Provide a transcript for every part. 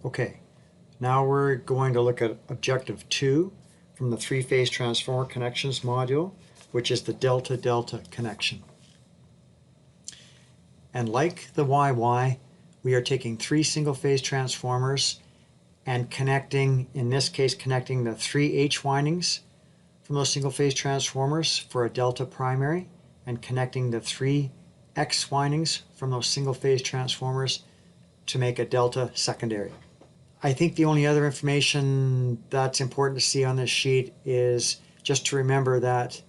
Okay, now we're going to look at Objective 2 from the three-phase transformer connections module, which is the delta-delta connection. And like the YY, we are taking three single-phase transformers and connecting, in this case, connecting the three H windings from those single-phase transformers for a delta primary, and connecting the three X windings from those single-phase transformers to make a delta secondary. I think the only other information that's important to see on this sheet is just to remember that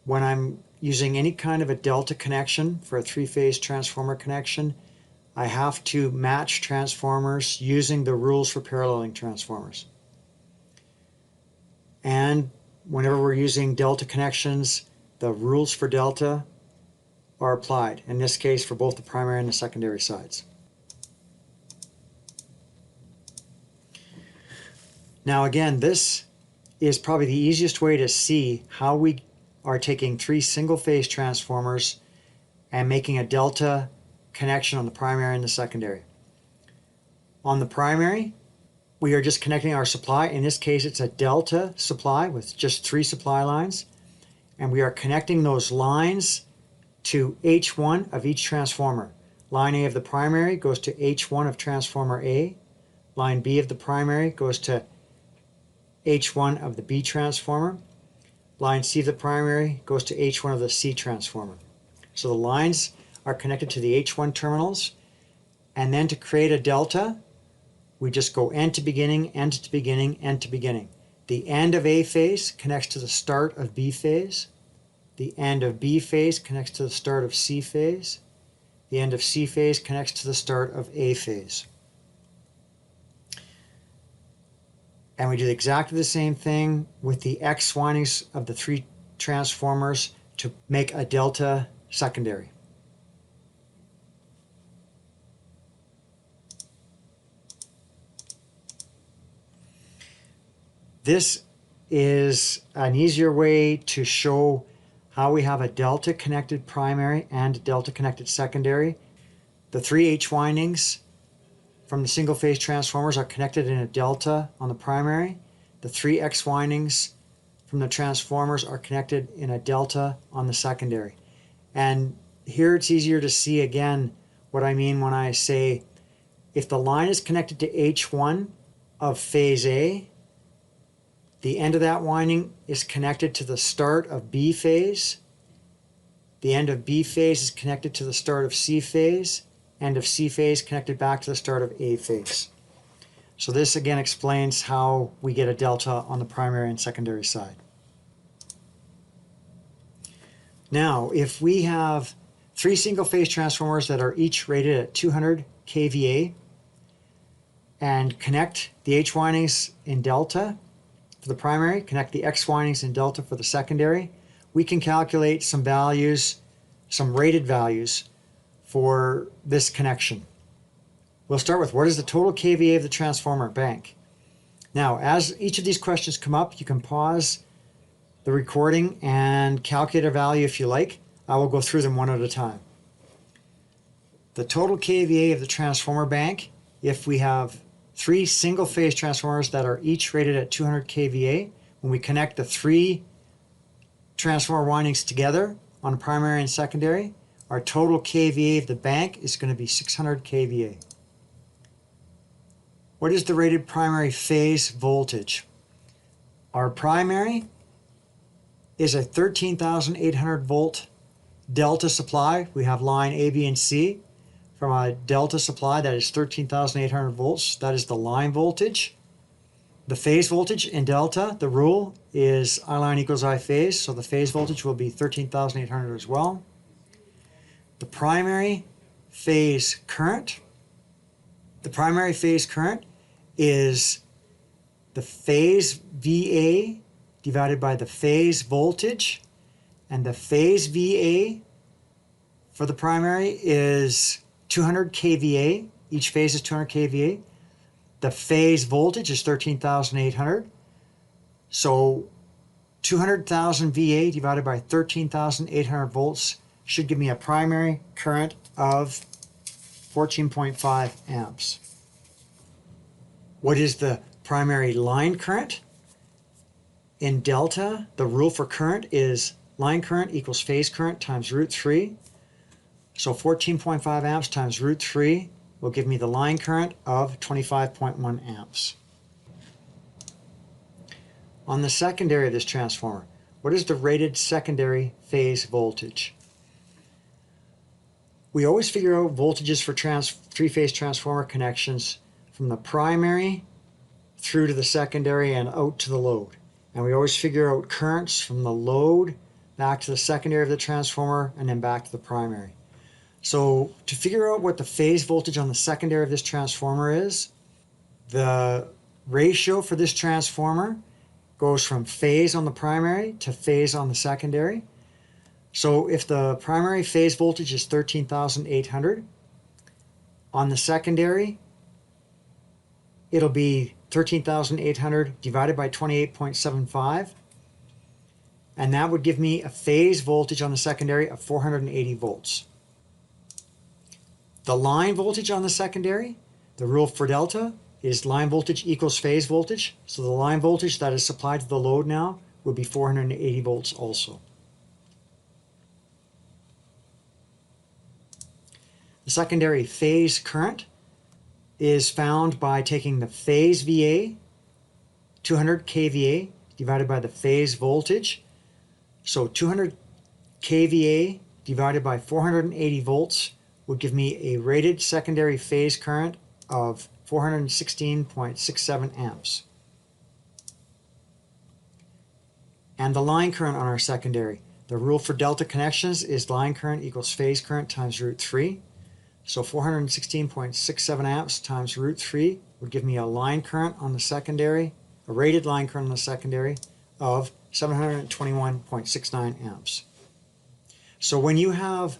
when I'm using any kind of a delta connection for a three-phase transformer connection, I have to match transformers using the rules for paralleling transformers. And whenever we're using delta connections, the rules for delta are applied, in this case for both the primary and the secondary sides. Now again, this is probably the easiest way to see how we are taking three single-phase transformers and making a delta connection on the primary and the secondary. On the primary, we are just connecting our supply. In this case, it's a delta supply with just three supply lines. And we are connecting those lines to H1 of each transformer. Line A of the primary goes to H1 of transformer A. Line B of the primary goes to H1 of the B transformer. Line C of the primary goes to H1 of the C transformer. So the lines are connected to the H1 terminals, and then to create a delta, we just go end to beginning, end to beginning, end to beginning. The end of A phase connects to the start of B phase. The end of B phase connects to the start of C phase. The end of C phase connects to the start of A phase. And we do exactly the same thing with the X windings of the three transformers to make a delta secondary. This is an easier way to show how we have a delta connected primary and a delta connected secondary. The three H windings from the single phase transformers are connected in a delta on the primary. The three X windings from the transformers are connected in a delta on the secondary. And here it's easier to see again what I mean when I say if the line is connected to H1 of phase A, the end of that winding is connected to the start of B phase. The end of B phase is connected to the start of C phase. End of C phase connected back to the start of A phase. So this again explains how we get a delta on the primary and secondary side. Now, if we have three single-phase transformers that are each rated at 200 kVA and connect the H windings in delta for the primary, connect the X windings in delta for the secondary, we can calculate some values, some rated values for this connection. We'll start with what is the total kVA of the transformer bank. Now, as each of these questions come up, you can pause the recording and calculate a value if you like. I will go through them one at a time. The total kVA of the transformer bank, if we have three single-phase transformers that are each rated at 200 kVA, when we connect the three transformer windings together on primary and secondary, our total kVA of the bank is going to be 600 kVA. What is the rated primary phase voltage? Our primary is a 13,800 volt delta supply. We have line A, B, and C from a delta supply that is 13,800 volts. That is the line voltage. The phase voltage in delta, the rule is I line equals I phase, so the phase voltage will be 13,800 as well. The primary phase current. The primary phase current is the phase VA divided by the phase voltage, and the phase VA for the primary is 200 kVA. Each phase is 200 kVA. The phase voltage is 13,800. So 200,000 VA divided by 13,800 volts should give me a primary current of 14.5 amps. What is the primary line current? In delta, the rule for current is line current equals phase current times root 3. So 14.5 amps times root 3 will give me the line current of 25.1 amps. On the secondary of this transformer, what is the rated secondary phase voltage? We always figure out voltages for three-phase transformer connections from the primary through to the secondary and out to the load. And we always figure out currents from the load back to the secondary of the transformer and then back to the primary. So to figure out what the phase voltage on the secondary of this transformer is, the ratio for this transformer goes from phase on the primary to phase on the secondary. So if the primary phase voltage is 13,800, on the secondary, it'll be 13,800 divided by 28.75, and that would give me a phase voltage on the secondary of 480 volts. The line voltage on the secondary, the rule for delta, is line voltage equals phase voltage. So the line voltage that is supplied to the load now would be 480 volts also. The secondary phase current is found by taking the phase VA, 200 kVA, divided by the phase voltage. So 200 kVA divided by 480 volts would give me a rated secondary phase current of 416.67 amps. And the line current on our secondary, the rule for delta connections is line current equals phase current times root 3. So 416.67 amps times root 3 would give me a line current on the secondary, a rated line current on the secondary of 721.69 amps. So when you have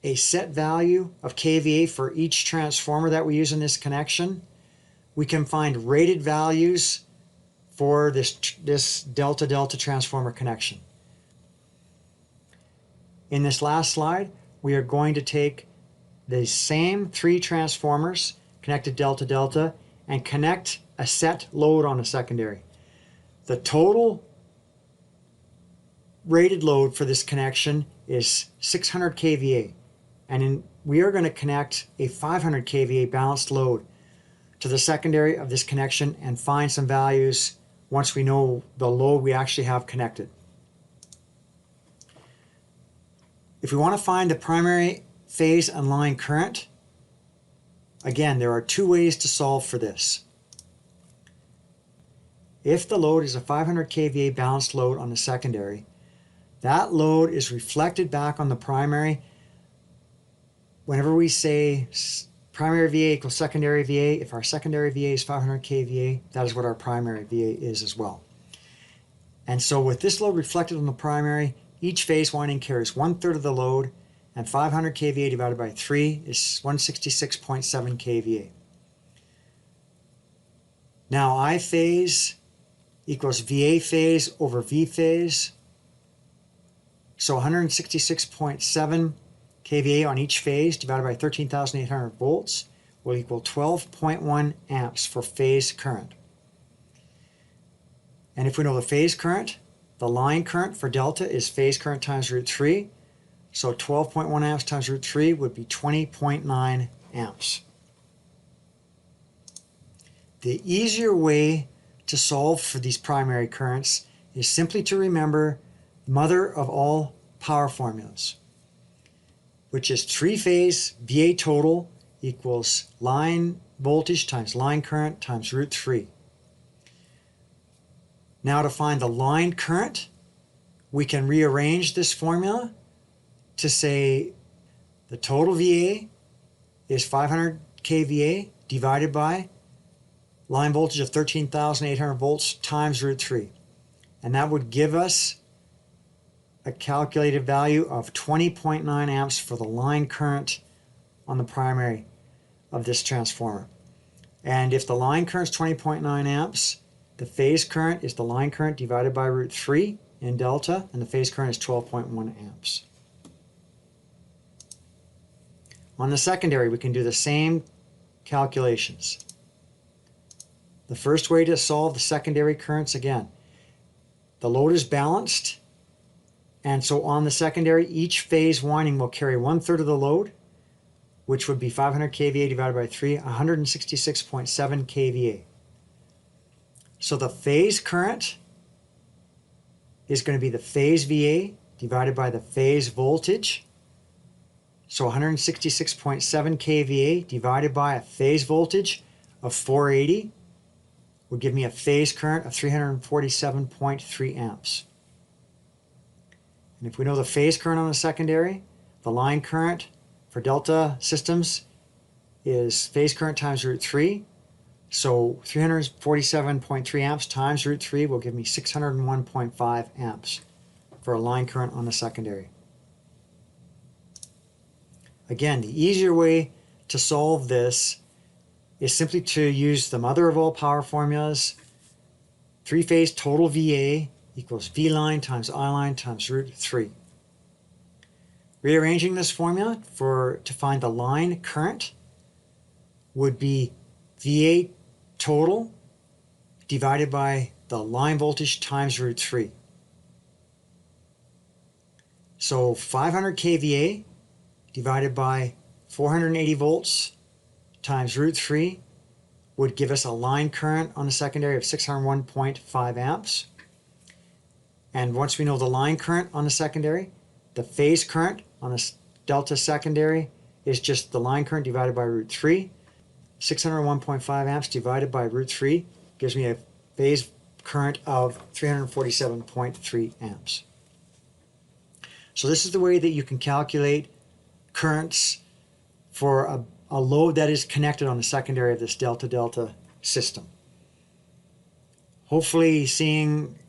a set value of kVA for each transformer that we use in this connection, we can find rated values for this delta-delta transformer connection. In this last slide, we are going to take the same three transformers connected delta-delta and connect a set load on a secondary. The total rated load for this connection is 600 kVA, and we are going to connect a 500 kVA balanced load to the secondary of this connection and find some values once we know the load we actually have connected. If we want to find the primary phase and line current, again, there are two ways to solve for this. If the load is a 500 kVA balanced load on the secondary, that load is reflected back on the primary. Whenever we say primary VA equals secondary VA, if our secondary VA is 500 kVA, that is what our primary VA is as well. And so with this load reflected on the primary, each phase winding carries 1/3 of the load, and 500 kVA divided by 3 is 166.7 kVA. Now I phase equals VA phase over V phase. So 166.7 kVA on each phase divided by 13,800 volts will equal 12.1 amps for phase current. And if we know the phase current, the line current for delta is phase current times root 3. So 12.1 amps times root 3 would be 20.9 amps. The easier way to solve for these primary currents is simply to remember mother of all power formulas, which is three-phase VA total equals line voltage times line current times root 3. Now to find the line current, we can rearrange this formula to say the total VA is 500 kVA divided by line voltage of 13,800 volts times root 3. And that would give us a calculated value of 20.9 amps for the line current on the primary of this transformer. And if the line current is 20.9 amps, the phase current is the line current divided by root 3 in delta, and the phase current is 12.1 amps. On the secondary, we can do the same calculations. The first way to solve the secondary currents, again, the load is balanced, and so on the secondary, each phase winding will carry 1/3 of the load, which would be 500 kVA divided by 3, 166.7 kVA. So the phase current is going to be the phase VA divided by the phase voltage. So 166.7 kVA divided by a phase voltage of 480 would give me a phase current of 347.3 amps. And if we know the phase current on the secondary, the line current for delta systems is phase current times root 3. So 347.3 amps times root 3 will give me 601.5 amps for a line current on the secondary. Again, the easier way to solve this is simply to use the mother of all power formulas. Three-phase total VA equals V line times I line times root 3. Rearranging this formula to find the line current would be VA total divided by the line voltage times root 3. So 500 kVA divided by 480 volts times root 3 would give us a line current on the secondary of 601.5 amps. And once we know the line current on the secondary, the phase current on the delta secondary is just the line current divided by root 3. 601.5 amps divided by root 3 gives me a phase current of 347.3 amps. So this is the way that you can calculate currents for a load that is connected on the secondary of this delta-delta system. Hopefully seeing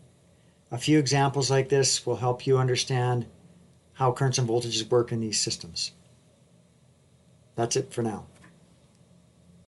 a few examples like this will help you understand how currents and voltages work in these systems. That's it for now.